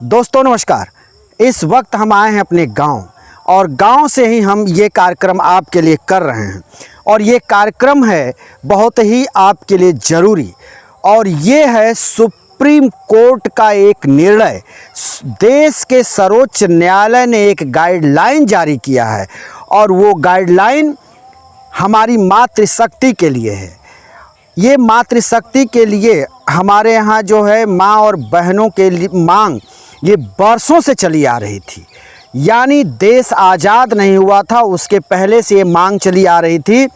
दोस्तों नमस्कार। इस वक्त हम आए हैं अपने गांव और गांव से ही हम ये कार्यक्रम आपके लिए कर रहे हैं और ये कार्यक्रम है बहुत ही आपके लिए ज़रूरी। और ये है सुप्रीम कोर्ट का एक निर्णय। देश के सर्वोच्च न्यायालय ने एक गाइडलाइन जारी किया है और वो गाइडलाइन हमारी मातृशक्ति के लिए है। ये मातृशक्ति के लिए हमारे यहाँ जो है माँ और बहनों के लिए मांग ये बरसों से चली आ रही थी। यानी देश आज़ाद नहीं हुआ था उसके पहले से ये मांग चली आ रही थी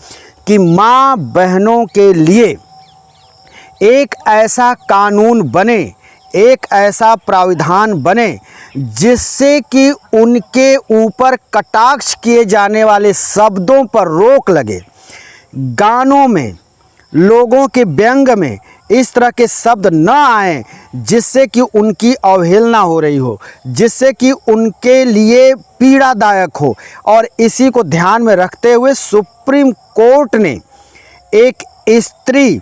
कि माँ बहनों के लिए एक ऐसा कानून बने, एक ऐसा प्राविधान बने जिससे कि उनके ऊपर कटाक्ष किए जाने वाले शब्दों पर रोक लगे। गानों में, लोगों के व्यंग में इस तरह के शब्द न आए जिससे कि उनकी अवहेलना हो रही हो, जिससे कि उनके लिए पीड़ादायक हो। और इसी को ध्यान में रखते हुए सुप्रीम कोर्ट ने एक स्त्री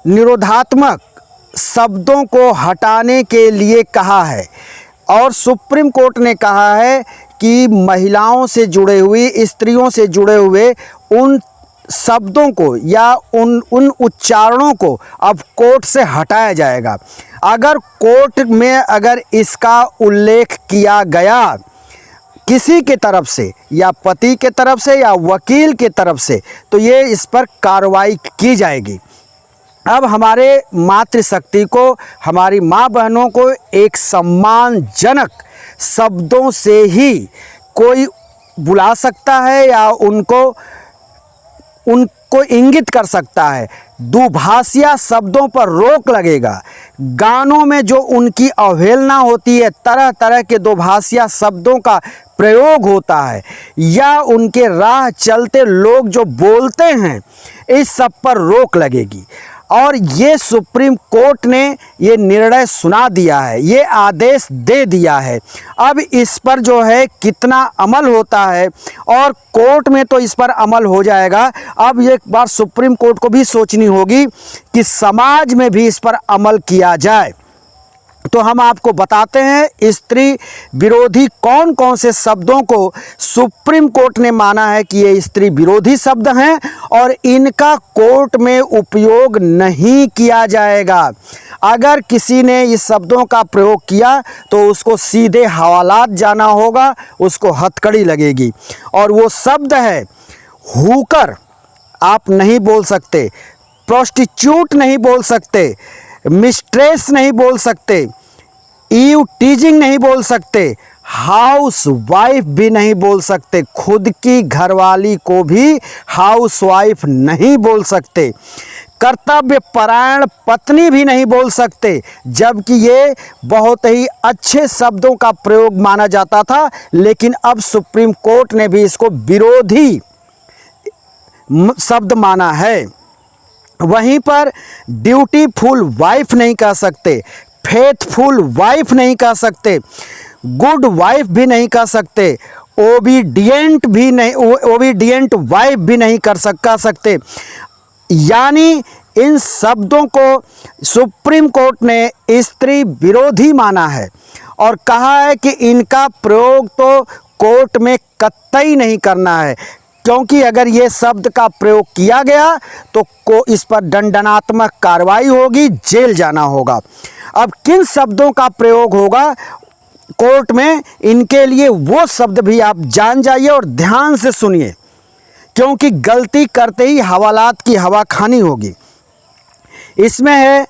निरोधात्मक शब्दों को हटाने के लिए कहा है। और सुप्रीम कोर्ट ने कहा है कि महिलाओं से जुड़े हुए, स्त्रियों से जुड़े हुए उन शब्दों को या उन उच्चारणों को अब कोर्ट से हटाया जाएगा। अगर कोर्ट में अगर इसका उल्लेख किया गया किसी के तरफ से या पति के तरफ से या वकील के तरफ से तो ये इस पर कार्रवाई की जाएगी। अब हमारे मातृशक्ति को, हमारी माँ बहनों को एक सम्मानजनक शब्दों से ही कोई बुला सकता है या उनको इंगित कर सकता है। दुभाषिया शब्दों पर रोक लगेगा। गानों में जो उनकी अवहेलना होती है, तरह तरह के दुभाषिया शब्दों का प्रयोग होता है या उनके राह चलते लोग जो बोलते हैं, इस सब पर रोक लगेगी। और ये सुप्रीम कोर्ट ने ये निर्णय सुना दिया है, ये आदेश दे दिया है। अब इस पर जो है कितना अमल होता है और कोर्ट में तो इस पर अमल हो जाएगा। अब एक बार सुप्रीम कोर्ट को भी सोचनी होगी कि समाज में भी इस पर अमल किया जाए। तो हम आपको बताते हैं स्त्री विरोधी कौन कौन से शब्दों को सुप्रीम कोर्ट ने माना है कि ये स्त्री विरोधी शब्द हैं और इनका कोर्ट में उपयोग नहीं किया जाएगा। अगर किसी ने इस शब्दों का प्रयोग किया तो उसको सीधे हवालात जाना होगा, उसको हथकड़ी लगेगी। और वो शब्द है हुकर आप नहीं बोल सकते, प्रोस्टिट्यूट नहीं बोल सकते, मिस्ट्रेस नहीं बोल सकते, ईव टीजिंग नहीं बोल सकते, हाउस वाइफ भी नहीं बोल सकते, खुद की घरवाली को भी हाउस वाइफ नहीं बोल सकते, कर्तव्य परायण पत्नी भी नहीं बोल सकते, जबकि ये बहुत ही अच्छे शब्दों का प्रयोग माना जाता था। लेकिन अब सुप्रीम कोर्ट ने भी इसको विरोधी शब्द माना है। वहीं पर ड्यूटीफुल वाइफ नहीं कह सकते, फेथफुल वाइफ नहीं कह सकते, गुड वाइफ भी नहीं कह सकते, ओबीडियंट भी नहीं, ओबीडियंट वाइफ भी नहीं कह सकते। यानी इन शब्दों को सुप्रीम कोर्ट ने स्त्री विरोधी माना है और कहा है कि इनका प्रयोग तो कोर्ट में कतई नहीं करना है, क्योंकि अगर ये शब्द का प्रयोग किया गया तो इस पर दंडात्मक कार्रवाई होगी, जेल जाना होगा। अब किन शब्दों का प्रयोग होगा कोर्ट में, इनके लिए वो शब्द भी आप जान जाइए और ध्यान से सुनिए, क्योंकि गलती करते ही हवालात की हवा खानी होगी। इसमें है,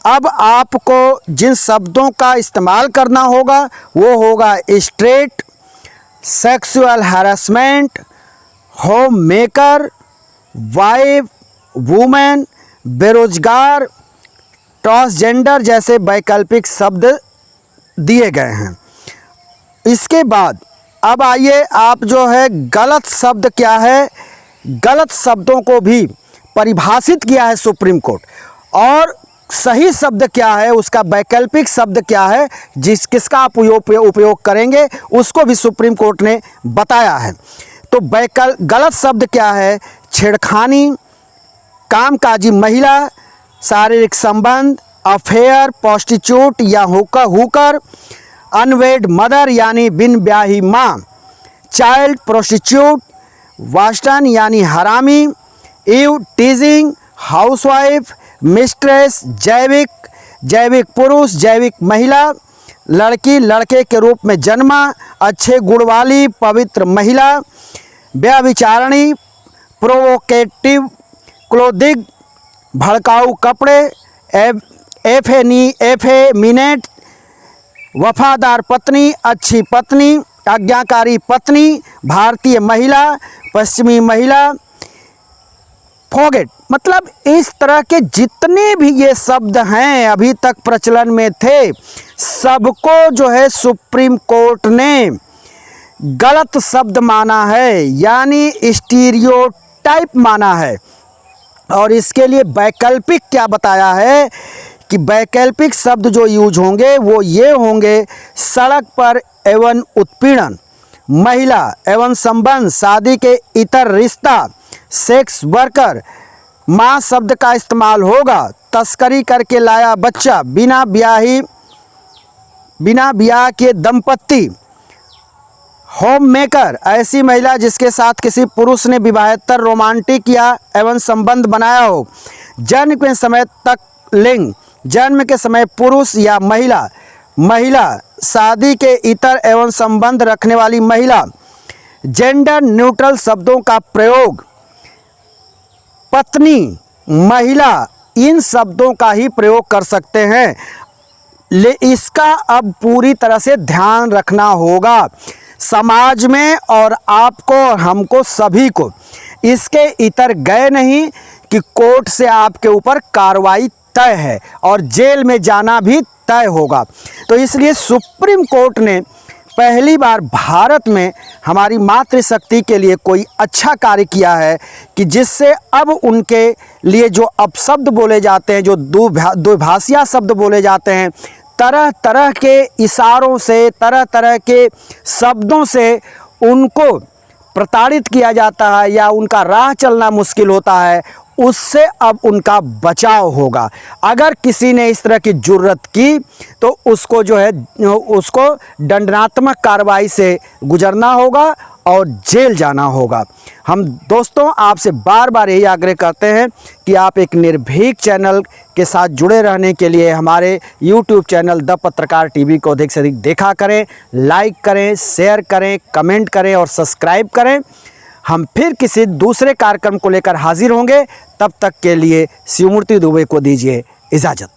अब आपको जिन शब्दों का इस्तेमाल करना होगा वो होगा straight, sexual harassment, home maker, wife, women, बेरोजगार, ट्रांसजेंडर जैसे वैकल्पिक शब्द दिए गए हैं। इसके बाद अब आइए, आप जो है गलत शब्द क्या है, गलत शब्दों को भी परिभाषित किया है सुप्रीम कोर्ट और सही शब्द क्या है, उसका वैकल्पिक शब्द क्या है, किसका आप उपयोग करेंगे उसको भी सुप्रीम कोर्ट ने बताया है। तो गलत शब्द क्या है, छेड़खानी, कामकाजी महिला, शारीरिक संबंध, अफेयर, प्रोस्टिट्यूट या हुकर, अनवेड मदर यानी बिन ब्याही माँ, चाइल्ड प्रोस्टिट्यूट, वास्टन यानी हरामी, ईव टीजिंग, हाउसवाइफ, मिस्ट्रेस, जैविक पुरुष, जैविक महिला, लड़की लड़के के रूप में जन्मा, अच्छे गुण वाली पवित्र महिला, व्यभिचारिणी, प्रोवोकेटिव क्लोथिंग, भड़काऊ कपड़े, एफेमिनेट, वफादार पत्नी, अच्छी पत्नी, आज्ञाकारी पत्नी, भारतीय महिला, पश्चिमी महिला, फॉरगेट। मतलब इस तरह के जितने भी ये शब्द हैं अभी तक प्रचलन में थे, सबको जो है सुप्रीम कोर्ट ने गलत शब्द माना है, यानी स्टीरियोटाइप माना है। और इसके लिए वैकल्पिक क्या बताया है कि वैकल्पिक शब्द जो यूज होंगे वो ये होंगे: सड़क पर एवं उत्पीड़न, महिला एवं संबंध, शादी के इतर रिश्ता, सेक्स वर्कर, माँ शब्द का इस्तेमाल होगा, तस्करी करके लाया बच्चा, बिना ब्याह के दंपत्ति, होम मेकर, ऐसी महिला जिसके साथ किसी पुरुष ने विवाहेतर, रोमांटिक या एवं संबंध बनाया हो, जन्म के समय तक लिंग, जन्म के समय पुरुष या महिला, शादी के इतर एवं संबंध रखने वाली महिला, जेंडर न्यूट्रल शब्दों का प्रयोग, पत्नी, महिला, इन शब्दों का ही प्रयोग कर सकते हैं। इसका अब पूरी तरह से ध्यान रखना होगा समाज में, और आपको और हमको सभी को इसके इतर गए नहीं कि कोर्ट से आपके ऊपर कार्रवाई तय है और जेल में जाना भी तय होगा। तो इसलिए सुप्रीम कोर्ट ने पहली बार भारत में हमारी मातृशक्ति के लिए कोई अच्छा कार्य किया है कि जिससे अब उनके लिए जो अपशब्द बोले जाते हैं, जो दुभाषिया शब्द बोले जाते हैं, तरह तरह के इशारों से, तरह तरह के शब्दों से उनको प्रताड़ित किया जाता है या उनका राह चलना मुश्किल होता है, उससे अब उनका बचाव होगा। अगर किसी ने इस तरह की जुर्रत की तो उसको जो है उसको दंडात्मक कार्रवाई से गुजरना होगा और जेल जाना होगा। हम दोस्तों आपसे बार बार यही आग्रह करते हैं कि आप एक निर्भीक चैनल के साथ जुड़े रहने के लिए हमारे YouTube चैनल द पत्रकार टीवी को अधिक से अधिक देखा करें, लाइक करें, शेयर करें, कमेंट करें और सब्सक्राइब करें। हम फिर किसी दूसरे कार्यक्रम को लेकर हाजिर होंगे। तब तक के लिए शिवमूर्ति दुबे को दीजिए इजाज़त।